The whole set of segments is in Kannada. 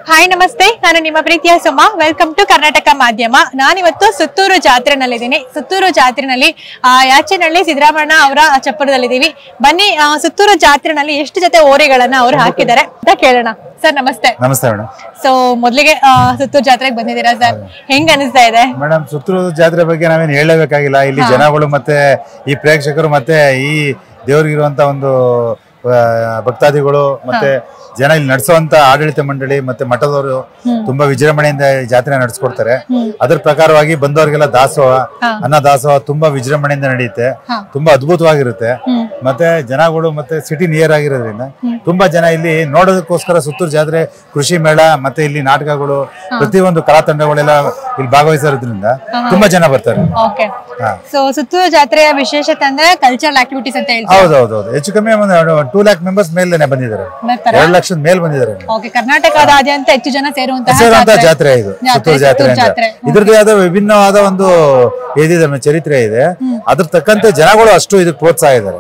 ಹಾಯ್ ನಮಸ್ತೆ, ನಾನು ನಿಮ್ಮ ಪ್ರೀತಿಯ ಸುಮಾ. ವೆಲ್ಕಮ್ ಟು ಕರ್ನಾಟಕ ಮಾಧ್ಯಮ. ನಾನಿವತ್ತು ಸುತ್ತೂರು ಜಾತ್ರೆನಲ್ಲಿದ್ದೀನಿ. ಸುತ್ತೂರು ಜಾತ್ರೆನಲ್ಲಿ ಯಾಚೆನಹಳ್ಳಿ ಸಿದ್ದರಾಮಣ್ಣ ಅವರ ಚಪ್ಪರದಲ್ಲಿದ್ದೀವಿ. ಬನ್ನಿ, ಸುತ್ತೂರು ಜಾತ್ರೆನಲ್ಲಿ ಎಷ್ಟು ಜೊತೆ ಓರೆಗಳನ್ನ ಅವ್ರು ಹಾಕಿದ್ದಾರೆ ಅಂತ ಕೇಳೋಣ. ಸರ್ ನಮಸ್ತೆ. ನಮಸ್ತೆ ಮೇಡಮ್. ಸೊ ಮೊದಲಿಗೆ ಸುತ್ತೂರು ಜಾತ್ರೆಗೆ ಬಂದಿದ್ದೀರಾ ಸರ್, ಹೆಂಗ್ ಅನಿಸ್ತಾ ಇದೆ? ಮೇಡಮ್, ಸುತ್ತೂರು ಜಾತ್ರೆ ಬಗ್ಗೆ ನಾವೇನು ಹೇಳಬೇಕಾಗಿಲ್ಲ. ಇಲ್ಲಿ ಜನಗಳು ಮತ್ತೆ ಈ ಪ್ರೇಕ್ಷಕರು ಮತ್ತೆ ಈ ದೇವರಿಗಿರುವಂತ ಒಂದು ಭಕ್ತಾದಿಗಳು ಮತ್ತೆ ಜನ ಇಲ್ಲಿ ನಡೆಸುವಂತ ಆಡಳಿತ ಮಂಡಳಿ ಮತ್ತೆ ಮಠದವರು ತುಂಬಾ ವಿಜೃಂಭಣೆಯಿಂದ ಜಾತ್ರೆ ನಡೆಸ್ಕೊಡ್ತಾರೆ. ಅದ್ರ ಪ್ರಕಾರವಾಗಿ ಬಂದವರಿಗೆಲ್ಲ ದಾಸೋಹ, ಅನ್ನ ದಾಸೋಹ ತುಂಬಾ ವಿಜೃಂಭಣೆಯಿಂದ ನಡೆಯುತ್ತೆ. ತುಂಬಾ ಅದ್ಭುತವಾಗಿರುತ್ತೆ. ಮತ್ತೆ ಜನಗಳು ಮತ್ತೆ ಸಿಟಿ ನಿಯರ್ ಆಗಿರೋದ್ರಿಂದ ತುಂಬಾ ಜನ ಇಲ್ಲಿ ನೋಡೋದಕ್ಕೋಸ್ಕರ ಸುತ್ತೂರು ಜಾತ್ರೆ, ಕೃಷಿ ಮೇಳ ಮತ್ತೆ ಇಲ್ಲಿ ನಾಟಕಗಳು, ಪ್ರತಿಯೊಂದು ಕಲಾ ತಂಡಗಳೆಲ್ಲ ಇಲ್ಲಿ ಭಾಗವಹಿಸಿರೋದ್ರಿಂದ ತುಂಬಾ ಜನ ಬರ್ತಾರೆ. ಸೊ ಸುತ್ತೂರು ಜಾತ್ರೆಯ ವಿಶೇಷತೆ ಅಂದ್ರೆ ಕಲ್ಚರಲ್ ಆಕ್ಟಿವಿಟೀಸ್ ಅಂತ ಹೇಳ್ತಾರೆ. ಹೌದೌದು, ಹೆಚ್ಚು ಕಮ್ಮಿ 2 lakh ಮೆಂಬರ್ಸ್ ಮೇಲೆ ಬಂದಿದ್ದಾರೆ. 2 ಲಕ್ಷದ ಮೇಲೆ ಬಂದಿದ್ದಾರೆ. ಕರ್ನಾಟಕದಾದ್ಯಂತ ಹೆಚ್ಚು ಜನ ಸೇರುವಂತಹ ಜಾತ್ರೆ ಇದು ಸುತ್ತೂರು ಜಾತ್ರೆ. ಇದ್ರದ್ದು ಆದ ವಿಭಿನ್ನವಾದ ಒಂದು ಏನಿದೆ ಚರಿತ್ರೆ ಇದೆ. ಅದ್ರ ತಕ್ಕಂತೆ ಜನಗಳು ಅಷ್ಟು ಇದಕ್ಕೆ ಪ್ರೋತ್ಸಾಹ ಇದ್ದಾರೆ.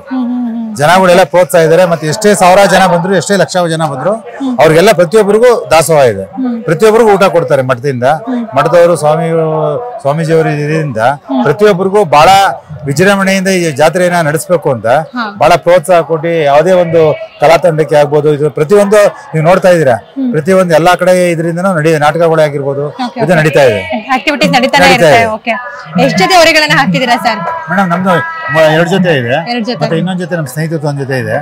ಜನಗಳೆಲ್ಲ ಪ್ರೋತ್ಸಾಹ ಇದ್ದಾರೆ. ಮತ್ತೆ ಎಷ್ಟೇ ಸಾವಿರ ಜನ ಬಂದ್ರು, ಎಷ್ಟೇ ಲಕ್ಷ ಜನ ಬಂದ್ರು, ಅವ್ರಿಗೆಲ್ಲ ಪ್ರತಿಯೊಬ್ಬರಿಗೂ ದಾಸೋಹ ಇದೆ. ಪ್ರತಿಯೊಬ್ಬರಿಗೂ ಊಟ ಕೊಡ್ತಾರೆ ಮಠದಿಂದ. ಮಠದವರು ಸ್ವಾಮೀಜಿಯವರು ಇದರಿಂದ ಪ್ರತಿಯೊಬ್ಬರಿಗೂ ಬಹಳ ವಿಜೃಂಭಣೆಯಿಂದ ಈ ಜಾತ್ರೆಯನ್ನ ನಡೆಸಬೇಕು ಅಂತ ಬಹಳ ಪ್ರೋತ್ಸಾಹ ಕೊಟ್ಟು, ಯಾವುದೇ ಒಂದು ಕಲಾ ತಂಡಕ್ಕೆ ಆಗ್ಬೋದು, ಇದು ಪ್ರತಿಯೊಂದು ನೀವು ನೋಡ್ತಾ ಇದೀರಾ, ಪ್ರತಿಯೊಂದು ಎಲ್ಲಾ ಕಡೆ ಇದರಿಂದ ನಾಟಕಗಳೇ ಆಗಿರ್ಬೋದು, ಇದು ನಡೀತಾ ಇದೆ. ಆಕ್ಟಿವಿಟೀಸ್ ನಡೀತಾನೆ ಇರುತ್ತೆ. ಓಕೆ, ಎಷ್ಟು ಜೊತೆ ಹೊರೆಗಳನ್ನ ಹಾಕ್ತಿದ್ದೀರಾ ಸರ್? ಮೇಡಮ್, ನಮ್ದು 2 ಜೊತೆ ಇದೆ. ಮತ್ತೆ ಇನ್ನೊಂದು ಜೊತೆ ನಮ್ಮ ಸ್ನೇಹಿತರು ಒಂದು ಜೊತೆ ಇದೆ.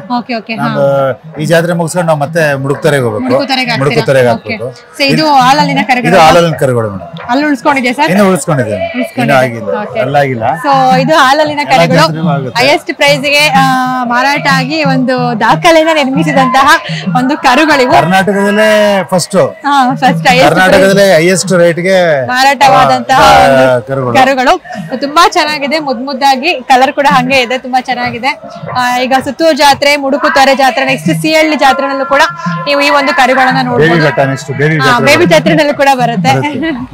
ಈ ಜಾತ್ರೆ ಮುಗಿಸ್ಕೊಂಡು ನಾವು ಮತ್ತೆ ಮುಡುಕ್ತರೆಗೆ ಹೋಗ್ಬೇಕು. ಮುಡುಕ್ತರೆಗೆ ಹಾಕ್ಬೇಕು. ಇದು ಹಾಲಲ್ಲಿನ ಕರುಗಳು. ಇದು ಹಾಲಲ್ಲಿನ ಕರುಗಳು ಮೇಡಮ್. ಅಲ್ಲಿ ಉಳಿಸ್ಕೊಂಡಿದೆ ಸರ್? ಇನ್ನು ಉಳಿಸ್ಕೊಂಡಿದೆ, ಇನ್ನು ಆಗಿಲ್ಲ, ಎಲ್ಲ ಆಗಿಲ್ಲ. ಸೊ ಇದು ಹಾಲಲ್ಲಿನ ಕರುಗಳು ಹೈಯೆಸ್ಟ್ ಪ್ರೈಸ್ ಗೆ ಮಾರಾಟ ಆಗಿ ಒಂದು ದಾಖಲೆನ ನಿರ್ಮಿಸಿದಂತಹ ಒಂದು ಕರುಗಳಿವು. ಕರ್ನಾಟಕದಲ್ಲೇ ಫಸ್ಟ್ ಕರ್ನಾಟಕದಲ್ಲೇ ಹೈಯೆಸ್ಟ್ ರೇಟ್ ಗೆ ಮಾರಾಟವಾದಂತಹ ಕರುಗಳು. ತುಂಬಾ ಚೆನ್ನಾಗಿದೆ, ಮುದ್ದಾಗಿ, ಕಲರ್ ಕೂಡ ಹಂಗೆ ಇದೆ, ತುಂಬಾ ಚೆನ್ನಾಗಿದೆ. ಈಗ ಸುತ್ತೂರು ಜಾತ್ರೆ, ಮುಡುಕುತೊರೆ ಜಾತ್ರೆ, ನೆಕ್ಸ್ಟ್ ಸಿಹಳ್ಳಿ ಜಾತ್ರೆನಲ್ಲೂ ಕೂಡ ನೀವು ಈ ಒಂದು ಕರುಗಳನ್ನ ನೋಡಬಹುದು. ಬೇಬಿ ಜಾತ್ರೆನಲ್ಲೂ ಕೂಡ ಬರುತ್ತೆ.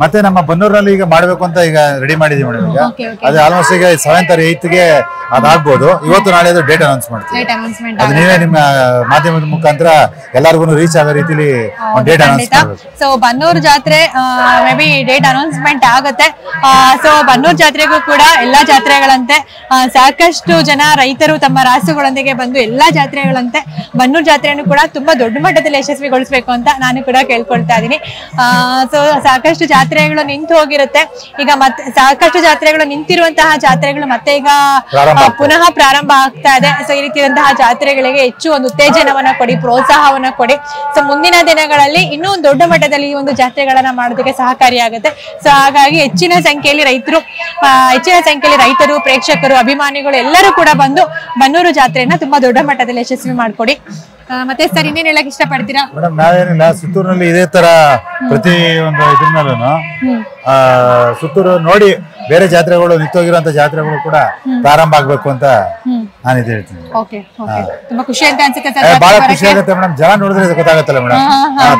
ಮತ್ತೆ ನಮ್ಮ ಬನ್ನೂರಲ್ಲಿ ಈಗ ಮಾಡ್ಬೇಕು ಅಂತ ಈಗ ರೆಡಿ ಮಾಡಿದೀವಿ ಮೇಡಮ್. ಈಗ ಅದು ಆಲ್ಮೋಸ್ಟ್ ಈಗ 7th or 8th ಗೆ ಅದಾಗ್ಬೋದು. ಇವತ್ತು ನಾಳೆ ಡೇಟ್ ಅನೌನ್ಸ್ ಮಾಡ್ತೀವಿ. ಅದು ನೀವೇ ನಿಮ್ಮ ಮಾಧ್ಯಮದ ಮುಖಾಂತರ ಎಲ್ಲರಿಗೂ ರೀಚ್ ಆಗೋ ರೀತಿಲಿ ಡೇಟ್ ಅನೌನ್ಸ್ ಮಾಡಬೇಕು. ಸೊ ಬನ್ನೂರು ಜಾತ್ರೆ ಮೇ ಬಿ ಡೇಟ್ ಅನೌನ್ಸ್ಮೆಂಟ್ ಆಗುತ್ತೆ. ಸೊ ಬನ್ನೂರು ಜಾತ್ರೆಗೂ ಕೂಡ ಎಲ್ಲಾ ಜಾತ್ರೆಗಳಂತೆ ಸಾಕಷ್ಟು ಜನ ರೈತರು ತಮ್ಮ ರಾಸುಗಳೊಂದಿಗೆ ಬಂದು ಎಲ್ಲಾ ಜಾತ್ರೆಗಳಂತೆ ಬನ್ನೂರು ಜಾತ್ರೆಯನ್ನು ಕೂಡ ತುಂಬಾ ದೊಡ್ಡ ಮಟ್ಟದಲ್ಲಿ ಯಶಸ್ವಿಗೊಳಿಸಬೇಕು ಅಂತ ನಾನು ಕೂಡ ಕೇಳ್ಕೊಳ್ತಾ ಇದೀನಿ. ಸೊ ಸಾಕಷ್ಟು ಜಾತ್ರೆಗಳು ನಿಂತು ಹೋಗಿರುತ್ತೆ. ಈಗ ಮತ್ತೆ ಸಾಕಷ್ಟು ಜಾತ್ರೆಗಳು ನಿಂತಿರುವಂತಹ ಜಾತ್ರೆಗಳು ಮತ್ತೆ ಈಗ ಪುನಃ ಪ್ರಾರಂಭ ಆಗ್ತಾ ಇದೆ. ಸೊ ಈ ರೀತಿಯಾದಂತಹ ಜಾತ್ರೆಗಳಿಗೆ ಹೆಚ್ಚು ಒಂದು ಉತ್ತೇಜನವನ್ನ ಕೊಡಿ, ಪ್ರೋತ್ಸಾಹವನ್ನ ಕೊಡಿ. ಸೊ ಮುಂದಿನ ದಿನಗಳಲ್ಲಿ ಇನ್ನೂ ಒಂದು ದೊಡ್ಡ ಮಟ್ಟದಲ್ಲಿ ಈ ಒಂದು ಜಾತ್ರೆಗಳನ್ನ ಮಾಡೋದಕ್ಕೆ ಸಹಕಾರಿಯಾಗುತ್ತೆ. ಸೊ ಹಾಗಾಗಿ ಹೆಚ್ಚಿನ ಸಂಖ್ಯೆಯಲ್ಲಿ ರೈತರು, ಪ್ರೇಕ್ಷಕರು, ಅಭಿಮಾನಿಗಳು ಎಲ್ಲರೂ ಕೂಡ ಬಂದು ಬನ್ನೂರು ಜಾತ್ರೆಯನ್ನ ತುಂಬಾ ದೊಡ್ಡ ಮಟ್ಟದಲ್ಲಿ ಯಶಸ್ವಿ ಮಾಡ್ಕೊಡಿ. ಮತ್ತೆ ಸರ್, ಇನ್ನೇನ್ ಹೇಳಕ್ ಇಷ್ಟಪಡ್ತೀರಾ? ಮೇಡಮ್, ನಾವೇನಿಲ್ಲ, ಸುತ್ತೂರಿನಲ್ಲಿ ಇದೇ ತರ ಪ್ರತಿ ಒಂದು ಇದ್ರಲ್ಲೂ ಸುತ್ತೂರು ನೋಡಿ ಬೇರೆ ಜಾತ್ರೆಗಳು, ನಿಂತೋಗಿರುವಂತ ಜಾತ್ರೆಗಳು ಕೂಡ ಪ್ರಾರಂಭ ಆಗ್ಬೇಕು ಅಂತ ನಾನು ಇದು ಹೇಳ್ತೀನಿ. ತುಂಬಾ ಖುಷಿ ಅಂತ ಅನ್ಸುತ್ತೆ. ಬಹಳ ಖುಷಿ ಆಗುತ್ತೆ ಮೇಡಮ್. ಜನ ನೋಡಿದ್ರೆ ಗೊತ್ತಾಗತ್ತಲ್ಲ ಮೇಡಮ್.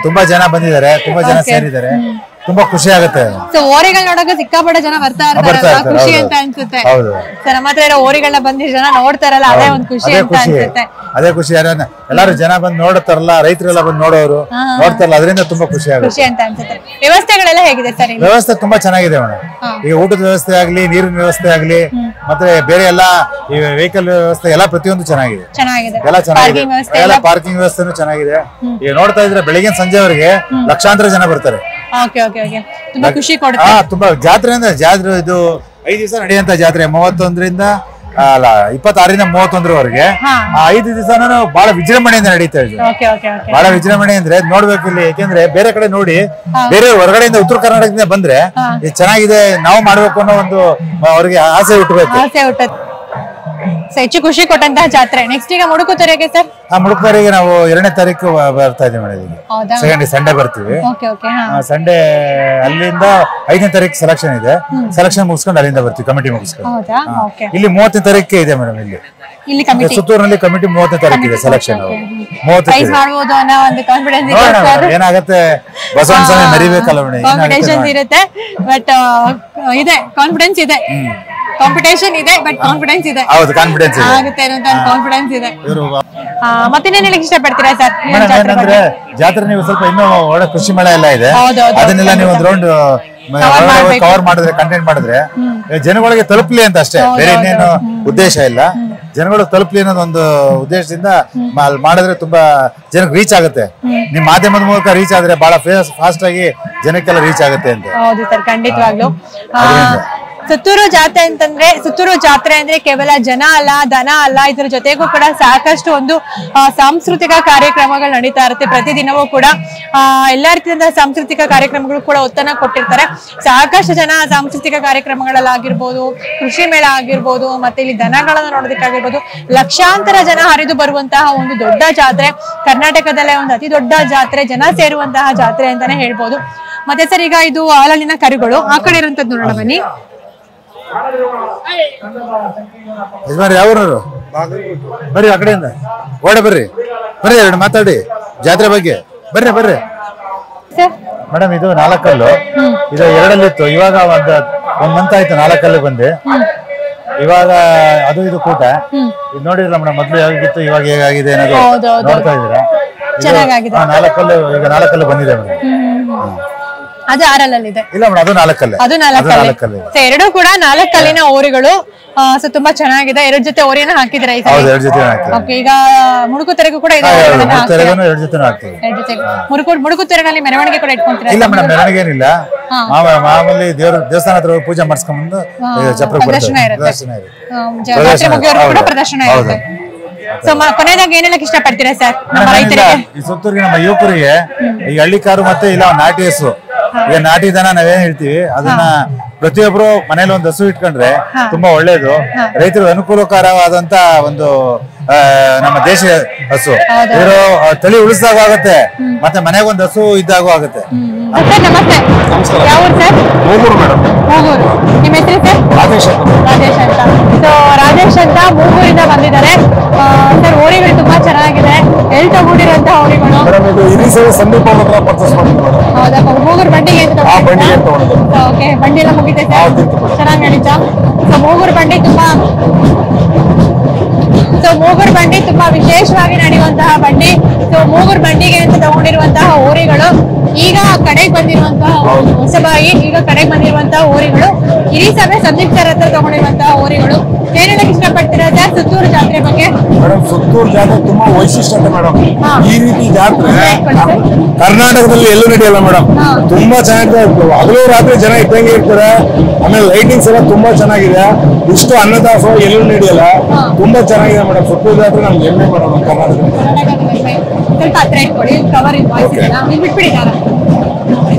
ತುಂಬಾ ಜನ ಬಂದಿದ್ದಾರೆ, ತುಂಬಾ ಜನ ಸೇರಿದ್ದಾರೆ, ತುಂಬಾ ಖುಷಿ ಆಗುತ್ತೆ. ಸೊ ಓರೆಗಳು ನೋಡಕ್ಕೆ ಸಿಕ್ಕಾಪಟ್ಟೆ ಜನ ಬರ್ತಾ ಇರ್ತಾರೆ, ಖುಷಿ ಅಂತ ಅನ್ಸುತ್ತೆ. ನಮ್ಮ ಹತ್ರ ಇರೋ ಓರೆಗಳನ್ನ ಬಂದಿ ಜನ ನೋಡ್ತಾರಲ್ಲ, ಅದೇ ಒಂದು ಖುಷಿ ಅಂತ ಅನ್ಸುತ್ತೆ. ಅದೇ ಖುಷಿ. ಎಲ್ಲಾರು ಜನ ಬಂದು ನೋಡ್ತಾರಲ್ಲ, ರೈತರೆಲ್ಲ ಬಂದು ನೋಡೋರು ನೋಡ್ತಾರಲ್ಲ, ಅದರಿಂದ ತುಂಬಾ ಖುಷಿ ಆಗುತ್ತೆ ಅಂತ ಅನ್ಸುತ್ತೆ. ವ್ಯವಸ್ಥೆಗಳೆಲ್ಲ ಹೇಗಿದೆ ಸರ್? ವ್ಯವಸ್ಥೆ ತುಂಬಾ ಚೆನ್ನಾಗಿದೆ ಮೇಡಮ್. ಈಗ ಊಟದ ವ್ಯವಸ್ಥೆ ಆಗ್ಲಿ, ನೀರಿನ ವ್ಯವಸ್ಥೆ ಆಗ್ಲಿ, ಮತ್ತೆ ಬೇರೆ ಎಲ್ಲಾ ಈ ವೆಹಿಕಲ್ ವ್ಯವಸ್ಥೆ ಎಲ್ಲ ಪ್ರತಿಯೊಂದು ಚೆನ್ನಾಗಿದೆ. ಎಲ್ಲ ಚೆನ್ನಾಗಿದೆ. ಎಲ್ಲ ಪಾರ್ಕಿಂಗ್ ವ್ಯವಸ್ಥೆನೂ ಚೆನ್ನಾಗಿದೆ. ಈಗ ನೋಡ್ತಾ ಇದ್ರೆ ಬೆಳಿಗ್ಗೆ ಸಂಜೆವರೆಗೆ ಲಕ್ಷಾಂತರ ಜನ ಬರ್ತಾರೆ. ತುಂಬಾ ಖುಷಿ ಕೊಡುತ್ತೆ. ತುಂಬಾ ಜಾತ್ರೆ ಅಂದ್ರೆ ಇದು 5 ದಿವಸ ನಡೆಯುವಂತ ಜಾತ್ರೆ. 31ರಿಂದ 26ರಿಂದ 31ರವರೆಗೆ 5 ದಿವಸನೂ ಬಹಳ ವಿಜೃಂಭಣೆಯಿಂದ ನಡೀತಾ ಇದೆ. ಬಹಳ ವಿಜೃಂಭಣೆ ಅಂದ್ರೆ ನೋಡ್ಬೇಕು ಇಲ್ಲಿ. ಯಾಕೆಂದ್ರೆ ಬೇರೆ ಕಡೆ ನೋಡಿ, ಬೇರೆ ಹೊರಗಡೆಯಿಂದ ಉತ್ತರ ಕರ್ನಾಟಕದಿಂದ ಬಂದ್ರೆ ಇದು ಚೆನ್ನಾಗಿದೆ, ನಾವು ಮಾಡ್ಬೇಕು ಅನ್ನೋ ಒಂದು ಅವ್ರಿಗೆ ಆಸೆ ಹುಟ್ಟಬೇಕು. ಹೆಚ್ಚು ಖುಷಿ ಕೊಟ್ಟಂತಹ ಜಾತ್ರೆ. ನೆಕ್ಸ್ಟ್ ಈಗ ಮುಡುಕುತೊರೆಗೆ ಸರ್? ಮುಡುಕುತೊರೆಗೆ ನಾವು 2ನೇ ತಾರೀಕು ಬರ್ತಾ ಇದ್ದೀವಿ ಮೇಡಮ್. ಸಂಡೇ ಬರ್ತೀವಿ. ಸಂಡೇ ಅಲ್ಲಿಂದ 5ನೇ ತಾರೀಕು ಸೆಲೆಕ್ಷನ್ ಇದೆ. ಸೆಲೆಕ್ಷನ್ ಮುಗಿಸ್ಕೊಂಡು ಅಲ್ಲಿಂದ ಬರ್ತೀವಿ, ಕಮಿಟಿ ಮುಗಿಸ್ಕೊಂಡು. ಇಲ್ಲಿ 30ನೇ ತಾರೀಕಿಗೆ ಇದೆ ಮೇಡಮ್. ಇಲ್ಲಿ ಸುತ್ತೂರಿನಲ್ಲಿ ಕಮಿಟಿ 30ನೇ ತಾರೀಕು ಇದೆ ಸೆಲೆಕ್ಷನ್. 30 ಏನಾಗುತ್ತೆ, ಬಸವಣ್ಣ ಸ್ವಾಮಿ ಮರಿಬೇಕಲ್ಲ ಮೇಡಮ್, ಇರುತ್ತೆ. ಬಟ್ ಇದೆ, ಕಾನ್ಫಿಡೆನ್ಸ್ ಇದೆ. ಕಾಂಪಿಟೇಷನ್ ಇದೆ ಬಟ್ ಕಾನ್ಫಿಡೆನ್ಸ್ ಇದೆ. ಹೌದು, ಕಾನ್ಫಿಡೆನ್ಸ್ ಆಗುತ್ತೆ ಅನ್ನೋ ಕಾನ್ಫಿಡೆನ್ಸ್ ಇದೆ. ಮತ್ತೇನೇನು ಹೇಳಕ್ ಇಷ್ಟಪಡ್ತೀರಾ ಸರ್? ಏನಂದ್ರೆ ಜಾತ್ರೆ ನೀವು ಸ್ವಲ್ಪ ಇನ್ನೂ ಒಳ್ಳೆ ಕೃಷಿ ಮೇಳ ಎಲ್ಲ ಇದೆ, ಅದನ್ನೆಲ್ಲ ನೀವು ಒಂದು ರೌಂಡ್ ಕವರ್ ಮಾಡಿದ್ರೆ, ಕಂಟೆಂಟ್ ಮಾಡಿದ್ರೆ ಜನಗಳಿಗೆ ತಲುಪಲಿ ಅಂತ ಅಷ್ಟೇ, ಬೇರೆ ಇನ್ನೇನು ಉದ್ದೇಶ ಇಲ್ಲ. ಜನಗಳು ತಲುಪಲಿ ಅನ್ನೋದು ಒಂದು ಉದ್ದೇಶದಿಂದ ಮಾಡಿದ್ರೆ ತುಂಬಾ ಜನಕ್ಕೆ ರೀಚ್ ಆಗುತ್ತೆ. ನಿಮ್ ಮಾಧ್ಯಮದ ಮೂಲಕ ರೀಚ್ ಆದ್ರೆ ಬಹಳ ಫಾಸ್ಟ್ ಆಗಿ ಜನಕ್ಕೆಲ್ಲ ರೀಚ್ ಆಗುತ್ತೆ ಅಂತ. ಹೌದು ಸರ್, ಖಂಡಿತವಾಗ್ಲು. ಸುತ್ತೂರು ಜಾತ್ರೆ ಅಂದ್ರೆ ಕೇವಲ ಜನ ಅಲ್ಲ, ದನ ಅಲ್ಲ, ಇದ್ರ ಜೊತೆಗೂ ಕೂಡ ಸಾಕಷ್ಟು ಒಂದು ಸಾಂಸ್ಕೃತಿಕ ಕಾರ್ಯಕ್ರಮಗಳು ನಡೀತಾ ಇರುತ್ತೆ. ಪ್ರತಿದಿನವೂ ಕೂಡ ಎಲ್ಲಾ ರೀತಿಯ ಸಾಂಸ್ಕೃತಿಕ ಕಾರ್ಯಕ್ರಮಗಳು ಕೂಡ ಒತ್ತನ್ನ ಕೊಟ್ಟಿರ್ತಾರೆ. ಸಾಕಷ್ಟು ಜನ ಸಾಂಸ್ಕೃತಿಕ ಕಾರ್ಯಕ್ರಮಗಳಲ್ಲಾಗಿರ್ಬೋದು, ಕೃಷಿ ಮೇಳ ಆಗಿರ್ಬೋದು, ಮತ್ತೆ ಇಲ್ಲಿ ದನಗಳನ್ನ ನೋಡೋದಕ್ಕಾಗಿರ್ಬೋದು, ಲಕ್ಷಾಂತರ ಜನ ಹರಿದು ಬರುವಂತಹ ಒಂದು ದೊಡ್ಡ ಜಾತ್ರೆ, ಕರ್ನಾಟಕದಲ್ಲೇ ಒಂದು ಅತಿ ದೊಡ್ಡ ಜಾತ್ರೆ, ಜನ ಸೇರುವಂತಹ ಜಾತ್ರೆ ಅಂತಾನೆ ಹೇಳ್ಬೋದು. ಮತ್ತೆ ಸರ್, ಈಗ ಇದು ಹಾಲಲ್ಲಿನ ಕರುಗಳು, ಆ ಕಡೆ ಇರುವಂತದ್ದು ನೋಡೋಣ ಬನ್ನಿ. ಯಾವ್ರು ಬರ್ರಿ, ಆ ಕಡೆಯಿಂದ ಓಡ ಬರ್ರಿ ಎರಡು ಮಾತಾಡಿ ಜಾತ್ರೆ ಬಗ್ಗೆ. ಬರ್ರಿ ಮೇಡಮ್. ಇದು 4 ಕಲ್ಲು, ಇದು 2 ಇವಾಗ ಒಂದ್ ಮಂತ್ ಆಯ್ತು 4 ಕಲ್ಲು ಬಂದು. ಇವಾಗ ಅದು ಇದು ಕೂಟ ಇದು ನೋಡಿರಲ್ಲ ಮೇಡಮ್, ಮೊದ್ಲು ಹೇಗಿತ್ತು ಇವಾಗ ಹೇಗಾಗಿದೆ ಅನ್ನೋದು ನೋಡ್ತಾ ಇದ್ದೀರಾ. 4 ಕಲ್ಲು, ಈಗ 4 ಕಲ್ಲು ಬಂದಿದೆ ಮೇಡಮ್. ಅದು 6 ಇದೆ. ಇಲ್ಲ ಮೇಡಮ್, ಅದು 4 ಕಲ್ಲು. ಅದು 4 ಕಲ್ಲು. ಎರಡು ಕೂಡ 4 ಕಲ್ಲಿನ ಓರಿಗಳು. ಸೊ ತುಂಬಾ ಚೆನ್ನಾಗಿದೆ. 2 ಜೊತೆ ಓರಿನ ಹಾಕಿದ್ರೆ ಈಗ ಮುಡುಕುತೆರೆಗೂ ಕೂಡ ಮುಡುಕುತೆರೆನಲ್ಲಿ ಮೆರವಣಿಗೆ ಕೂಡ ಇಟ್ಕೊಂತೀರಾ? ಇಲ್ಲ ಮೇಡಮ್, ಮೆರವಣಿಗೆ ಏನಿಲ್ಲ, ಮಾಮೂಲಿ ದೇವಸ್ಥಾನ ಹತ್ರ ಪೂಜೆ ಮಾಡಿಸ್ಕೊಂಡ್ಬಂದು ಪ್ರದರ್ಶನ ಇರುತ್ತೆ. ಪ್ರದರ್ಶನ ಇರುತ್ತೆ. ಸೊ ಕೊನೆಯದಾಗಿ ಏನ್ ಹೇಳಕ್ ಇಷ್ಟಪಡ್ತೀರಾ ಸರ್ ನಮ್ಮ ರೈತರಿಗೆ? ಈ ಸುತ್ತೂರಿಗೆ ನಮ್ಮ ಯುವಕರಿಗೆ ಈ ಹಳ್ಳಿಕಾರು ಮತ್ತೆ ಇಲ್ಲ ನಾಟಿ ಹಸು, ಈಗ ನಾಟಿ ದನ ನಾವೇನ್ ಹೇಳ್ತೀವಿ ಅದನ್ನ ಪ್ರತಿಯೊಬ್ರು ಮನೇಲಿ ಒಂದು ಹಸು ಇಟ್ಕೊಂಡ್ರೆ ತುಂಬಾ ಒಳ್ಳೇದು, ರೈತರಿಗೆ ಅನುಕೂಲಕರವಾದಂತ ಒಂದು ನಮ್ಮ ದೇಶ ಹಸು. ಇವರು ತಳಿ ಉಳಿಸಿದಾಗ ಆಗುತ್ತೆ, ಮತ್ತೆ ಮನೆಗೆ ಒಂದು ಹಸು ಇದ್ದಾಗೂ ಆಗುತ್ತೆ. ನಮಸ್ತೆ, ಯಾವ ಊರು ಸರ್? ಮೂಗೂರು ಮೇಡಮ್. ಮೂಗೂರು. ನಿಮ್ಮ ಹೆಸರು ಸರ್? ರಾಜೇಶ್ ಅಂತ. ಸೊ ರಾಜೇಶ್ ಅಂತ ಮೂಗೂರಿಂದ ಬಂದಿದ್ದಾರೆ ಸರ್. ಓರಿಗಳು ತುಂಬಾ ಚೆನ್ನಾಗಿದೆ, ಎಲ್ಲಿ ತಗೊಂಡಿರುವಂತಹ ಓರಿಗಳು? ಹೌದಾ, ಮೂಗೂರು ಬಂಡಿಗೆ ಓಕೆ, ಬಂಡಿ ಎಲ್ಲ ಮುಗಿದೆ ಸರ್, ಚೆನ್ನಾಗಿ ನಡೀತಾ? ಸೊ ಮೂಗೂರು ಬಂಡಿ ತುಂಬಾ ವಿಶೇಷವಾಗಿ ನಡೆಯುವಂತಹ ಬಂಡಿ. ಸೊ ಮೂಗೂರು ಬಂಡಿಗೆ ಅಂತ ತಗೊಂಡಿರುವಂತಹ ಓರಿಗಳು. ಈಗ ಕಡೆಗೆ ಬಂದಿರುವಂತಹ ಹೊಸಬಾಯಿ, ಈಗ ಕಡೆಗೆ ಬಂದಿರುವಂತಹ ಓರಿಗಳು ಹಿರಿಸಭೆ ಸಂಯುಕ್ತರ ಹತ್ರ ತಗೊಂಡಿರುವಂತಹ ಓರಿಗಳು. ಏನ್ ಹೇಳಕ್ ಇಷ್ಟಪಡ್ತೀರಾ ಸರ್ ಸುತ್ತೂರು ಜಾತ್ರೆ ಬಗ್ಗೆ? ಮೇಡಮ್, ಸುತ್ತೂರು ಜಾತ್ರೆ ತುಂಬಾ ವೈಶಿಷ್ಟ್ಯತೆ ಮೇಡಮ್. ಈ ರೀತಿ ಜಾತ್ರೆ ಕರ್ನಾಟಕದಲ್ಲಿ ಎಲ್ಲೂ ನಡೆಯಲ್ಲ ಮೇಡಮ್. ತುಂಬಾ ಚೆನ್ನಾಗಿದೆ, ಹಗಲು ರಾತ್ರಿ ಜನ ಇದ್ದಂಗೆ ಇರ್ತಾರೆ. ಆಮೇಲೆ ಲೈಟಿಂಗ್ಸ್ ಎಲ್ಲ ತುಂಬಾ ಚೆನ್ನಾಗಿದೆ. ಇಷ್ಟು ಅನ್ನದಾಸೋಹ ಎಲ್ಲೂ ನಡೆಯಲ್ಲ, ತುಂಬಾ ಚೆನ್ನಾಗಿದೆ ಮೇಡಮ್. ಸುತ್ತೂರು ಜಾತ್ರೆ ನಮ್ಗೆ ಹೆಮ್ಮೆ ಮೇಡಮ್ ಕರ್ನಾಟಕದಲ್ಲಿ. ಸ್ವಲ್ಪ ಹತ್ರ ಇಟ್ಕೊಳ್ಳಿ, ಕವರ್ ಬಿಟ್ಬಿಡಿದಾರ.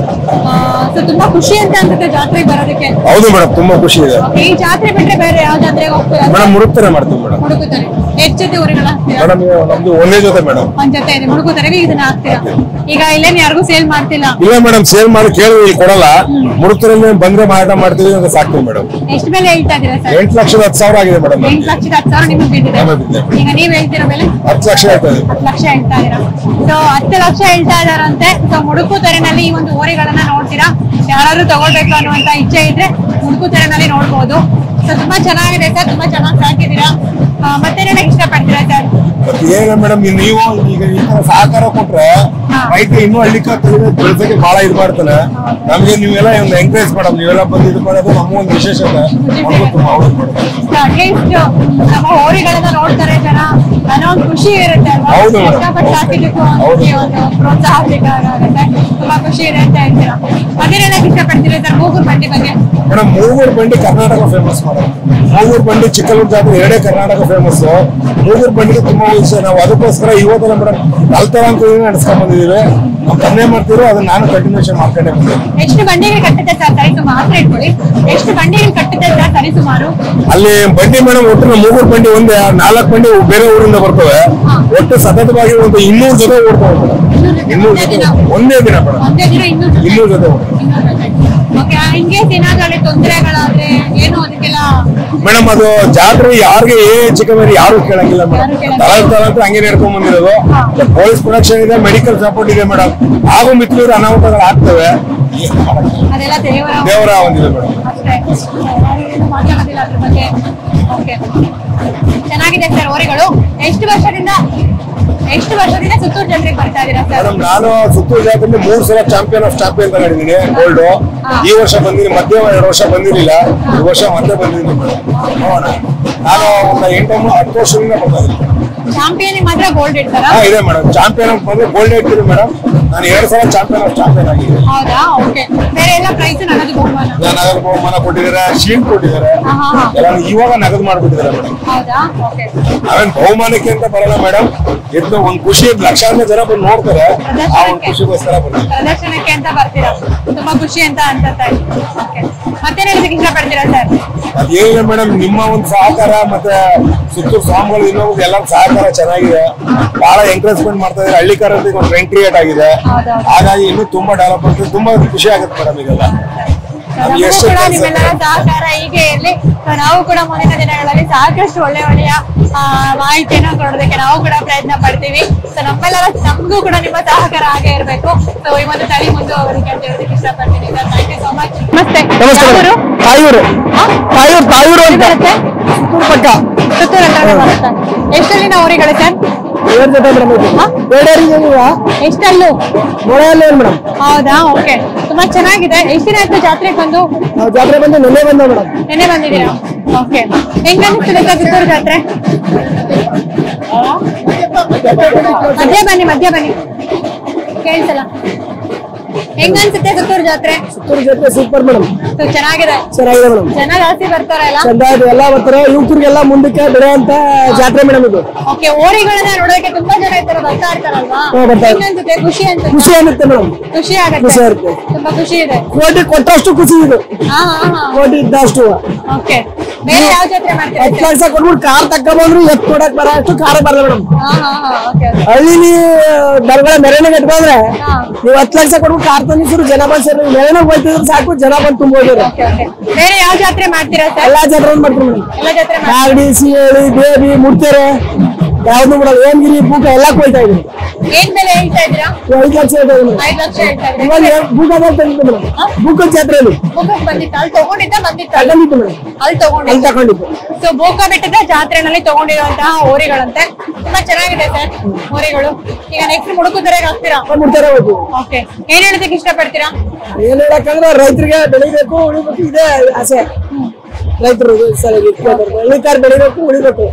ತುಂಬಾ ಖುಷಿ ಅಂತ ಅನ್ಸುತ್ತೆ ಜಾತ್ರೆಗೆ ಬರೋದಕ್ಕೆ. ಹೌದು ಮೇಡಮ್, ತುಂಬಾ ಖುಷಿ ಇದೆ. ಈ ಜಾತ್ರೆ ಬಿಟ್ರೆ ಬೇರೆ ಯಾವ ಜಾತ್ರೆಗೆ ಹೋಗ್ತೀರಾ ಮೇಡಮ್? ಮುಡುಕುತೆರೆ ಮಾಡ್ತೀವಿ ಮೇಡಮ್. ಮುಡುಕುತೆರೆ ಎಷ್ಟು ಜೊತೆ ಊರುಗಳ ಮೇಡಮ್? ನಮ್ದು ಒಂದೇ ಜೊತೆ ಮೇಡಮ್. ಒಂದ್ ಜೊತೆ ಇದೆ. ಮುಡುಕುತೆರೆಗೆ ಇದನ್ನ ಹಾಕ್ತೀರಾ? ಈಗ ಇಲ್ಲೇನ್ ಯಾರಿಗೂ ಸೇಲ್ ಮಾಡ್ತಿಲ್ಲ? ಇಲ್ಲ ಮೇಡಮ್, ಸೇಲ್ ಮಾಡಿ ಕೇಳಿ ಇಲ್ಲಿ ಕೊಡಲ್ಲ. ಮುಡುಕುತೆರೆ ಬಂದ್ರೆ ಮಾರಾಟ ಮಾಡ್ತೀವಿ ಅಂತ ಸಾಕ್ತೀವಿ ಮೇಡಮ್. ಎಷ್ಟು ಬೆಲೆ ಹೇಳ್ತಾ ಇದೀರಾ ಸರ್? 8,10,000 ಆಗಿದೆ ಮೇಡಮ್. 8,10,000 ನಿಮ್ಗೆ ಬಿದ್ದಿದೆ. ಈಗ ನೀವ್ ಹೇಳ್ತಿರೋ ಬೆಲೆ 10 ಲಕ್ಷ ಹೇಳ್ತಾ ಇದ್ದೀವಿ. 10 ಲಕ್ಷ ಹೇಳ್ತಾ ಇದೀರಾ? ಸೊ 10 ಲಕ್ಷ ಹೇಳ್ತಾ ಇದಾರಂತೆ. ಸೊ ಮುಡುಕುತೆರೆನಲ್ಲಿ ಈ ಒಂದು ಓರಿಗಳನ್ನ ನೋಡ್ತೀರಾ? ಯಾರಾದ್ರೂ ತಗೊಳ್ಬೇಕು ಅನ್ನುವಂತ ಇಚ್ಛೆ ಇದ್ರೆ ಮುಡುಕುತೆರೆನಲ್ಲಿ ನೋಡ್ಬೋದು. ಸೊ ತುಂಬಾ ಚೆನ್ನಾಗಿದೆ ಸರ್, ತುಂಬಾ ಚೆನ್ನಾಗಿ ಸಾಕಿದೀರಾ. ಮತ್ತೆ ಇಷ್ಟಪಡ್ತೀರಾ ಸರ್? ಏನ ಮೇಡಮ್, ನೀವು ಈಗ ಈ ತರ ಸಹಕಾರ ಕೊಟ್ರೆ ರೈತ ಇನ್ನೂ ಬೆಳೆಸಕ್ಕೆ ಬಹಳ ಇದು ಮಾಡ್ತಾನೆ. ನಮ್ಗೆ ನೀವೆಲ್ಲ ಒಂದು ಎಂಕರೇಜ್ ಮೇಡಮ್, ನೀವೆಲ್ಲ ಬಂದು ಇದು ಮಾಡೋದು ನಮಗೊಂದು ವಿಶೇಷತೆ. ಅಟ್ಲೀಸ್ಟ್ ನಮ್ಮ ಹೋರಿಗಳನ್ನ ನೋಡ್ತಾರೆ ಜನ ಅನ್ನೋ ಒಂದು ಖುಷಿ ಇರುತ್ತೆ ಅಲ್ವಾ? ಕಷ್ಟಪಟ್ಟು ಸಾಕಿದ್ದಕ್ಕೂ ಒಂದು ಪ್ರೋತ್ಸಾಹ ಸಿಕ್ಕಾಗುತ್ತೆ. ತುಂಬಾ ಖುಷಿ ಇದೆ ಅಂತ ಹೇಳ್ತೀರಾ. ಅದೇನೇನಕ್ಕೆ ಇಷ್ಟಪಡ್ತೀರಾ ಸರ್ ಮೂಗೂರು ಬಂಡಿ ಬಗ್ಗೆ? ಮೇಡಮ್, ಮೂಗೂರು ಬಂಡಿ ಕರ್ನಾಟಕ ಫೇಮಸ್ ಮೇಡಮ್. ಮೂಗೂರು ಬಂಡಿ ಚಿಕ್ಕಲೂರು ಜಾತ್ರೆ ಎರಡೇ ಕರ್ನಾಟಕ ಫೇಮಸ್. ಮೂಗೂರು ಬಂಡಿಗೆ ತುಂಬಾ ಇಷ್ಟ. ನಾವು ಅದಕ್ಕೋಸ್ಕರ ಇವತ್ತಲ್ಲ ಮೇಡಮ್ 4 ತರ ಅಂತ ನಡೆಸ್ಕೊಂಡ್ ಬಂದಿದ್ದೀವಿ. ನಾವು ಕನ್ನೆ ಮಾಡ್ತೀವಿ, ಅದನ್ನ ನಾನು ಕಂಟಿನ್ಯೂಷನ್ ಮಾಡ್ಕೊಂಡೆ ಬಂದೆ. ಎಷ್ಟು ಬಂಡಿಗಳು ಕಟ್ಟುತ್ತೆ ಸರ್ ಸರಿಸು ಮಾತ್ರ ಇಟ್ಕೊಳ್ಳಿ? ಎಷ್ಟು ಬಂಡಿಗಳು ಕಟ್ಟುತ್ತೆ ಸರ್ ಸರಿಸುಮಾರು? ಅಲ್ಲಿ ಬಂಡಿ ಮೇಡಮ್ ಒಟ್ಟು ಮೂಗೂರು ಬಂಡಿ ಒಂದೇ 4 ಬಂಡಿ ಬೇರೆ ಊರಿಂದ ಬರ್ತವೆ. ಒಟ್ಟು ಸತತವಾಗಿ ಒಂದು 200 ಜೊತೆ ಓಡ್ತಾವೆ ಮೇಡಮ್. 200 ಜೊತೆ ಒಂದೇ ದಿನ ಮೇಡಮ್. 200 ಜೊತೆ ಹಿಂಗೆ ದಿನದಲ್ಲಿ ತೊಂದರೆಗಳಾದ್ರೆ ಏನು ಅದಕ್ಕೆಲ್ಲ ಮೇಡಮ್? ಅದು ಜಾತ್ರೆ ಯಾರಿಗೆ ಚಿಕ್ಕಮೇಲೆ ಯಾರು ಕೇಳಂಗಿಲ್ಲ ಮೇಡಮ್. ತಲಂತರ ಹಂಗೆ ನಡ್ಕೊಂಡ್ ಬಂದಿರೋದು. ಪೊಲೀಸ್ ಪ್ರೊಟೆಕ್ಷನ್ ಇದೆ, ಮೆಡಿಕಲ್ ಸಪೋರ್ಟ್ ಇದೆ ಮೇಡಮ್. ಹಾಗೂ ಮಿತ್ರರು ಅನಾಹುತಗಳು ಆಗ್ತವೆ. ಅದೆಲ್ಲ ದೇವರ ಒಂದಿದೆ ಮೇಡಮ್. ಅಷ್ಟೇ, ಏನು ಮಾತಾಡೋದಿಲ್ಲ ಅದ್ರ ಬಗ್ಗೆ. ಓಕೆ, ಚೆನ್ನಾಗಿದೆ ಸರ್ ಹೋರಿಗಳು. ಎಷ್ಟು ವರ್ಷದಿಂದ ಸುತ್ತೂರು ಜಾತ್ರೆಗೆ ಬರ್ತಾ ಇದೀರಾ ಸರ್? ನಾನು ಸುತ್ತೂರು ಜಾತ್ರೆಯಲ್ಲಿ 3 ಸಲ ಚಾಂಪಿಯನ್ ಆಫ್ ಚಾಂಪಿಯನ್ ತಗೊಂಡಿದ್ದೀನಿ ಗೋಲ್ಡ್. ಈ ವರ್ಷ ಬಂದಿನಿ, ಮಧ್ಯೆ 2 ವರ್ಷ ಬಂದಿರಲಿಲ್ಲ, ಈ ವರ್ಷ ಮತ್ತೆ ಬಂದಿದ್ದೀನಿ ಮೇಡಮ್. ನಾನು ಒಂದು 8-10 ವರ್ಷದಿಂದ ಬರ್ತಾ ಇದ್ದೀನಿ. ಚಾಂಪಿಯನ್ ಮಾತ್ರ ಗೋಲ್ಡ್ ಇಡ್ತಾರಾ? ಇದೆ ಮೇಡಮ್, ಚಾಂಪಿಯನ್ ಬಂದ್ರೆ ಗೋಲ್ಡ್ ಇಡ್ತೀವಿ ಮೇಡಮ್. ನಾನು 2 ಸಲ ಚಾಂಪಿಯನ್ ಆಫ್ ಚಾಂಪಿಯನ್ ಆಗಿದ್ದೀನಿ. ಹೌದಾ? ಓಕೆ. ಬೇರೆ ಎಲ್ಲ ಪ್ರೈಸ್ ನಗದು ಬಹುಮಾನ ಕೊಟ್ಟಿದ್ದಾರೆ, ಶೀಲ್ಡ್ ಕೊಟ್ಟಿದ್ದಾರೆ, ಎಲ್ಲ ಇವಾಗ ನಗದು ಮಾಡ್ಬಿಟ್ಟಿದ್ದಾರೆ ಮೇಡಮ್. ಹೌದಾ? ಓಕೆ. ನಾವೇನ್ ಬಹುಮಾನಕ್ಕೆ ಅಂತ ಬರಲ್ಲ ಮೇಡಮ್, ಎದ್ದು ಒಂದ್ ಖುಷಿ, ಲಕ್ಷಾಂತರ ಜನ ಬಂದು ನೋಡ್ತಾರೆ, ಆ ಒಂದು ಖುಷಿಗೋಸ್ಕರ ಬರ್ತಾರೆ. ಪ್ರದರ್ಶನಕ್ಕೆ ಅಂತ ಬರ್ತೀರಾ, ತುಂಬಾ ಖುಷಿ ಅಂತ ಅನ್ಸುತ್ತೆ. ಓಕೆ, ಮತ್ತೇನು ಹೇಳೋದಕ್ಕೆ ಇಷ್ಟಪಡ್ತೀರಾ ಸರ್? ಅದೇನಿಲ್ಲ ಮೇಡಮ್, ನಿಮ್ಮ ಒಂದು ಸಹಕಾರ ಮತ್ತೆ ಸುತ್ತೂರು ಸ್ವಾಮಿಗಳು ಇನ್ನೊಂದು ಎಲ್ಲರ ಸಹಕಾರ ಚೆನ್ನಾಗಿದೆ. ಬಹಳ ಎಂಕರೇಜ್ಮೆಂಟ್ ಮಾಡ್ತಾ ಇದ್ದಾರೆ. ಹಳ್ಳಿಕಾರರಿಗೆ ಒಂದು ಟ್ರೆಂಡ್ ಕ್ರಿಯೇಟ್ ಆಗಿದೆ, ಹಾಗಾಗಿ ಇನ್ನೂ ತುಂಬಾ ಡೆವಲಪ್ ಆಗ್ತದೆ. ತುಂಬಾ ಖುಷಿ ಆಗುತ್ತೆ ಮೇಡಮ್ ಇದೆಲ್ಲ. ನಿಮ್ಮೆಲ್ಲರ ಸಹಕಾರ ಹೀಗೆ ಇರಲಿ. ನಾವು ಕೂಡ ಮುಂದಿನ ದಿನಗಳಲ್ಲಿ ಸಾಕಷ್ಟು ಒಳ್ಳೆಯ ಮಾಹಿತಿಯನ್ನು ಕೊಡೋದಕ್ಕೆ ನಾವು ಕೂಡ ಪ್ರಯತ್ನ ಪಡ್ತೀವಿ. ಸೊ ನಮಗೂ ಕೂಡ ನಿಮ್ಮ ಸಹಕಾರ ಹಾಗೆ ಇರಬೇಕು. ಸೊ ಈ ಒಂದು ತಳಿ ಮುಂದುವರಿಕೆ ಅಂತ ಹೇಳೋದಕ್ಕೆ ಇಷ್ಟಪಡ್ತೀನಿ. Thank you so much. ನಮಸ್ತೆ. ತಾಯೂರು ಬರುತ್ತೆ, ಸುತ್ತೂರು ಹತ್ರ ಬರುತ್ತೆ. ಎಷ್ಟಲ್ಲಿನ ಊರಿಗಳು ಸರ್? ಎಷ್ಟಲ್ಲೂ? ಮೇಡಮ್. ಹೌದಾ? ಓಕೆ, ತುಂಬಾ ಚೆನ್ನಾಗಿದೆ. ಎಷ್ಟು ದಿನ ಆಯ್ತು ಜಾತ್ರೆಗೆ ಬಂದು? ಜಾತ್ರೆ ಬಂದು ನೆನ್ನೆ ಬಂದಿದ್ದೀರಾ? ಓಕೆ, ಹೆಂಗ ಅನಿಸ್ತದೆ ಸರ್ ಸುತ್ತೂರು ಜಾತ್ರೆ? ಮಧ್ಯ ಬನ್ನಿ ಕೇಳಿಸಲ್ಲ. ಹೆಂಗ ಅನ್ಸುತ್ತೆ ಸುತ್ತೂರು ಜಾತ್ರೆ? ಸೂಪರ್ ಮೇಡಮ್, ಚೆನ್ನಾಗಿದೆ ಮೇಡಮ್. ಜನ ಜಾಸ್ತಿ ಬರ್ತಾರಲ್ಲ? ಎಲ್ಲ ಬರ್ತಾರೆ, ಯುವಕರಿಗೆಲ್ಲ ಮುಂದಕ್ಕೆ ಬೆಳೆಯುವಂತ ಜಾತ್ರೆ ಮೇಡಮ್ ಇದು. ಓಕೆ, ಓರಿಗಳನ್ನ ನೋಡೋಕೆ ತುಂಬಾ ಜನ ಬರ್ತಾ ಇರ್ತಾರಲ್ವಾ? ಅನ್ಸುತ್ತೆ? ಖುಷಿ ಆಗುತ್ತೆ ಮೇಡಮ್. ಖುಷಿ ಆಗುತ್ತೆ, ತುಂಬಾ ಖುಷಿ ಇದೆ. ಕೋಟಿ ಕೊಟ್ಟಷ್ಟು ಖುಷಿ ಇದು, ಕೋಟಿ ಇದ್ದಷ್ಟು. ಓಕೆ, ಬೇರೆ ಯಾವ ಜಾತ್ರೆ ಮಾಡ್ತೀರಾ? 10 ಲಕ್ಷ ಕೊಟ್ಬಿಟ್ಟು ಕಾರ್ ತಕೊಂಡ್ಬಂದ್ರು ಎತ್ತು ಕೊಡಕ್ ಬರೋಷ್ಟು ಕಾರ ಬರಲ್ಲ ಮೇಡಮ್. ಹಳ್ಳಿಲಿ ದರ್ಗಳ ಮೆರವಣಿಗೆ ಇಟ್ಕೊಂಡ್ರೆ ನೀವು 10 ಲಕ್ಷ ಕೊಟ್ಬಿಟ್ಟು ಕಾರ್ ತಂದಿದ್ರು ಜನ ಬಂದ್ ಸೇರಿ ಮೆರವಣಿಗೆ ಹೋಗ್ತಿದ್ರು ಸಾಕು, ಜನ ಬಂದು ತುಂಬೋದಿಲ್ಲ. ಬೇರೆ ಯಾವ ಜಾತ್ರೆ ಮಾಡ್ತೀರಾ ಸರ್? ಎಲ್ಲಾ ಜಾತ್ರೆ ಮಾಡ್ತೀವಿ ಮೇಡಮ್. ನಾಗಡಿ, ಸಿಹಳಿ, ದೇವಿ, ಮುಡ್ತೇರೆ, ಯಾವ್ದು ಮೇಡಮ್, ಏನ್ಗಿರಿ, ಬೂಕ ಎಲ್ಲ ಕೊಯ್ತಾ ಇದೀವಿ. ಏನ್ ಬೆಲೆ ಹೇಳ್ತಾ ಇದ್ದೀರಾ? 5 ಲಕ್ಷ ಹೇಳ್ತಾ ಇದೀವಿ. 5 ಲಕ್ಷ ಹೇಳ್ತಾ ಇದ್ದೀರಾ? ಇವಾಗ ಬೂಕದಲ್ಲಿ ತಂದಿದ್ದು ಮೇಡಮ್, ಬೂಕದ ಜಾತ್ರೆಯಲ್ಲಿ ಬಂದಿತ್ತು. ಅಲ್ಲಿ ತಗೊಂಡಿದ್ದ ಬಂದಿತ್ತು ಮೇಡಮ್, ಅಲ್ಲಿ ತಗೊಂಡಿದ್ದು. ಸೊ ಬೋಕ ಬೆಟ್ಟದ ಜಾತ್ರೆನಲ್ಲಿ ತಗೊಂಡಿರುವಂತಹ ಹೋರಿಗಳಂತೆ, ತುಂಬಾ ಚೆನ್ನಾಗಿದೆ ಸರ್ ಹೋರಿಗಳು. ಈಗ ನೆಕ್ಸ್ಟ್ ಮುಡುಕುದರೆಗೆ ಹಾಕ್ತೀರಾ? ಮುಡ್ತಾರೆ ಹೋಗ್ತೀವಿ. ಓಕೆ, ಏನ್ ಹೇಳೋದಕ್ಕೆ ಇಷ್ಟಪಡ್ತೀರಾ? ಏನ್ ಹೇಳಕ್ಕಂದ್ರೆ ರೈತರಿಗೆ ಬೆಳಿಬೇಕು, ಉಳಿಬೇಕು ಇದೆ ಆಸೆ. ರೈತರು ಹಳ್ಳಿಕಾರ ಬೆಳಿಬೇಕು, ಉಳಿಬೇಕು.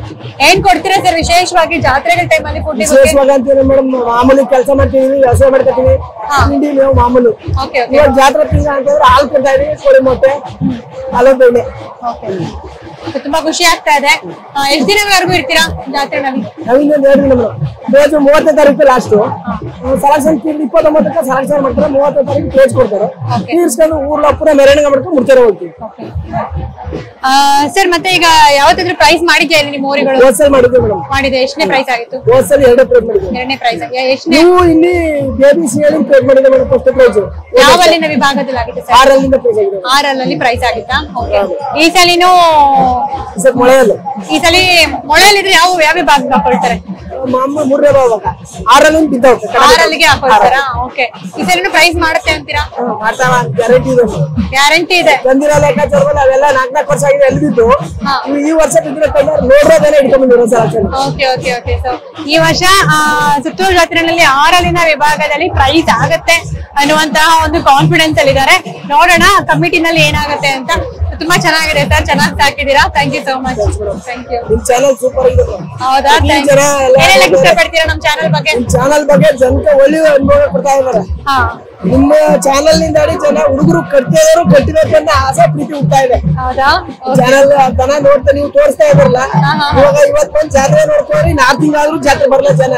ಏನ್ ಕೊಡ್ತೀರಾ ಸರ್ ವಿಶೇಷವಾಗಿ ಜಾತ್ರೆಗಳ ಟೈಮಲ್ಲಿ? ಫುಡ್ ವಿಶೇಷವಾಗಿ ಅಂತೀವಿ ಮೇಡಮ್, ಮಾಮೂಲಿ ಕೆಲಸ ಮಾಡ್ತೀವಿ, ವ್ಯವಸಾಯ ಮಾಡ್ಕೊತೀವಿ, ತಿಂಡಿ ಮೇವು ಮಾಮೂಲು. ಇವಾಗ ಜಾತ್ರೆ ತಿಂಗ ಅಂತಂದ್ರೆ ಹಾಲು ಕೊಡ್ತಾ ಇದೀವಿ, ಕೋಳಿ ಮೊಟ್ಟೆ, ಹಾಲು ಬೆಣ್ಣೆ. ತುಂಬಾ ಖುಷಿ ಆಗ್ತಾ ಇದೆ. ಎಷ್ಟ್ ದಿನವರೆಗೂ ಇರ್ತೀರಾ ಜಾತ್ರೆನಲ್ಲಿ? ನಾವಿನ್ನೊಂದು 2 ದಿನ ಮೇಡಮ್. 30ನೇ ತಾರೀಕು ಲಾಸ್ಟ್ ಸೆಲೆಕ್ಷನ್ 29ಕ್ಕೆ ಸೆಲೆಕ್ಷನ್ ಮಾಡ್ತಾರೆ, 30ನೇ ತಾರೀಕು ಪ್ಲೇಸ್ ಕೊಡ್ತಾರೆ. ತೀರ್ಸ್ಕೊಂಡು ಊರ್ಲ ಪೂರ ಮೆರವಣಿಗೆ ಮಾಡ್ಕೊಂಡು ಮುಡ್ತಾರೆ ಹೋಗ್ತೀವಿ ಸರ್. ಮತ್ತೆ ಈಗ ಯಾವತ್ತಾದ್ರೂ ಪ್ರೈಸ್ ಮಾಡಿದ್ಯಾ ಇಲ್ಲಿ ನಿಮ್ಮ ಊರುಗಳು? ಹೋಲ್ಸೇಲ್ ಮಾಡಿದ್ವಿ ಮೇಡಮ್. ಮಾಡಿದೆ. ಎಷ್ಟನೇ ಪ್ರೈಸ್ ಆಗಿತ್ತು? ಹೋಲ್ಸೇಲ್ 2 ಪ್ರೈಸ್ ಮಾಡಿದ್ವಿ. 2ನೇ ಪ್ರೈಸ್. ಎಷ್ಟನೇ? ನೀವು ಇಲ್ಲಿ ಬೇಬಿ ಸಿಹಳಿ ಪ್ರೈಸ್ ಮಾಡಿದೆ ಮೇಡಮ್. ಫಸ್ಟ್ ಪ್ರೈಸ್ ಯಾವ ಅಲ್ಲಿನ ವಿಭಾಗದಲ್ಲಿ ಆಗಿತ್ತು ಸರ್? 6 ಅಲ್ಲಿಂದ ಪ್ರೈಸ್ ಆಗಿದೆ. 6 ಅಲ್ಲಿ ಪ್ರೈಸ್ ಆಗಿತ್ತಾ? ಈ ಸಲಿನೂ ಮೊಳೆಯಲ್ಲ. ಈ ಸಲ ಮೊಳೆಯಲ್ಲಿದ್ರೆ ಯಾವ ವಿಭಾಗ ಹಾಕೊಳ್ತಾರೆ? 3ನೇ ಭಾಗ 6 ಅಲ್ಲಿಂದ ಬಿದ್ದಾವ. 6 ಅಲ್ಲಿಗೆ ಹಾಕೊಳ್ತಾರಾ? ಓಕೆ, ಈ ಸಲಿನೂ ಪ್ರೈಸ್ ಮಾಡುತ್ತೆ ಅಂತೀರಾ? ಗ್ಯಾರಂಟಿ ಇದೆ. ಗ್ಯಾರಂಟಿ ಇದೆ. ಬಂದಿರೋ ಲೆಕ್ಕಾಚಾರದಲ್ಲಿ ಅವೆಲ್ಲ 4 ವರ್ಷ ಆಗಿದೆ ಎಲ್ಲಿ ಬಿದ್ದು, ಈ ವರ್ಷ ಬಿದ್ದಿರೋ ನೋಡ್ರೋದನ್ನ ಇಟ್ಕೊಂಡ್ಬಂದಿರೋ selection. Okay okay okay. So ಈ ವರ್ಷ ಸುತ್ತೂರು ಜಾತ್ರೆನಲ್ಲಿ 6 ಅಲ್ಲಿನ ವಿಭಾಗದಲ್ಲಿ ಪ್ರೈಸ್ ಆಗತ್ತೆ ಅನ್ನುವಂತಹ ಒಂದು ಕಾನ್ಫಿಡೆನ್ಸ್ ಅಲ್ಲಿ ಇದ್ದಾರೆ. ನೋಡೋಣ ಕಮಿಟಿನಲ್ಲಿ ಏನಾಗುತ್ತೆ ಅಂತ. ತುಂಬಾ ಚೆನ್ನಾಗಿದೆ ಸರ್, ಚೆನ್ನಾಗಿ ಸಾಕಿದೀರಾ. Thank you so much. Thank you. ನಿಮ್ ಚಾನಲ್ ಸೂಪರ್ ಇದೆ. ಹೌದಾ? ಏನೆಲ್ಲ ಇಷ್ಟಪಡ್ತೀರಾ ನಮ್ಮ ಚಾನಲ್ ಬಗ್ಗೆ? ಚಾನಲ್ ಬಗ್ಗೆ ಜನಕ್ಕೆ ಒಳ್ಳೆಯ ಅನುಭವ ಕೊಡ್ತಾ ಇದ್ದಾರೆ. ನಿಮ್ಮ ಚಾನಲ್ ನಿಂದ ಜನ ಹುಡುಗರು ಕಟ್ಟಿದವರು ಕಟ್ಟಿಬೇಕು ಅನ್ನೋ ಆಸೆ ಪ್ರೀತಿ ಹುಡ್ತಾ ಇದೆ. ಚಾನಲ್ ದನ ನೋಡ್ತಾ ನೀವು ತೋರಿಸ್ತಾ ಇದ್ರಲ್ಲ, ಇವಾಗ ಇವತ್ತು ಬಂದು ಜಾತ್ರೆ ನೋಡ್ಕೊಂಡ್ರಿ 4 ತಿಂಗಳಾದ್ರೂ ಜಾತ್ರೆ ಬರಲ್ಲ ಜನ.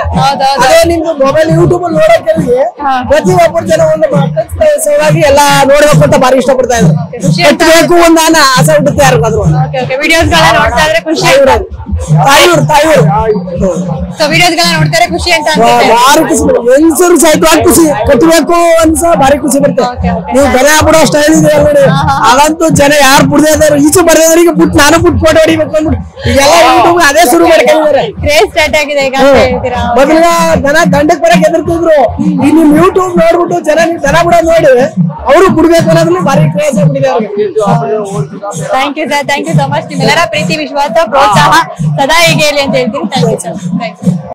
ಅದೇ ನಿಮ್ದು ಮೊಬೈಲ್ ಯೂಟ್ಯೂಬ್ ಅಲ್ಲಿ ನೋಡೋಕೆ ಪ್ರತಿ ಒಬ್ಬರು ಜನ ಒಂದು ಸಲುವಾಗಿ ಎಲ್ಲ ನೋಡ್ಬೇಕು ಅಂತ ಬಾರಿ ಇಷ್ಟಪಡ್ತಾ ಇದ್ರು. ಕಟ್ಟಬೇಕು ಒಂದು ಆಸೆ ಹುಡುತ್ತೆ ಯಾರಿಗಾದ್ರು. ವಿಡಿಯೋಸ್ ನೋಡ್ತಾ ಇದ್ರೆ ಖುಷಿ. ತಾಯೂರು ಸೊ ವಿಡಿಯೋಸ್ಗಳನ್ನ ನೋಡ್ತಾರೆ, ಖುಷಿ ಅಂತ ಅನ್ಸುತ್ತೆ. ಭಾರಿ ಖುಷಿ ಹೆಂಗಸರು ಸಹಿತವಾಗಿ ಖುಷಿ ಕಟ್ಟಬೇಕು ಅನ್ಸ ಭಾರಿ ಖುಷಿ ಬರುತ್ತೆ. ನೀವು ಬೆಲೆ ಬಿಡೋ ಸ್ಟೈಲ್ ಇದೆ ನೋಡಿ, ಅದಂತೂ ಜನ ಯಾರು ಬಿಡದೇ ಇದಾರೆ ಈಚೆ ಬರ್ದೇವ್ರಿಗೆ ಬಿಟ್ಟು ನಾನು ಬಿಟ್ಟು ಫೋಟೋ ಹೊಡಿಬೇಕು ಅಂದ್ಬಿಟ್ಟು ಈಗೆಲ್ಲ ಯೂಟ್ಯೂಬ್ ಅದೇ ಶುರು ಮಾಡ್ಕೊಂಡಿದ್ದಾರೆ. ಕ್ರೇಜ್ ಸ್ಟಾರ್ಟ್ ಆಗಿದೆ ಈಗ ಅಂತ ಹೇಳ್ತೀರಾ? ಮೊದಲ ದನ ದಂಡಕ್ ಬರಕ್ ಎದುರ್ತಿದ್ರು, ಈ ನಿಮ್ ಯೂಟ್ಯೂಬ್ ನೋಡ್ಬಿಟ್ಟು ಜನ ನಿಮ್ ದನ ಬಿಡೋದ್ ನೋಡಿ ಅವರು ಬಿಡ್ಬೇಕು ಅನ್ನೋದ್ರಲ್ಲಿ ಭಾರಿ ಕ್ರೇಜ್ ಆಗ್ಬಿಟ್ಟಿದೆ ಅವ್ರಿಗೆ. Thank you sir, thank you so much. ನಿಮ್ಮೆಲ್ಲರ ಪ್ರೀತಿ ವಿಶ್ವಾಸ ಪ್ರೋತ್ಸಾಹ ಸದಾ ಹೀಗೆ ಇರಲಿ ಅಂತ ಹೇಳ್ತೀನಿ. Thank you sir.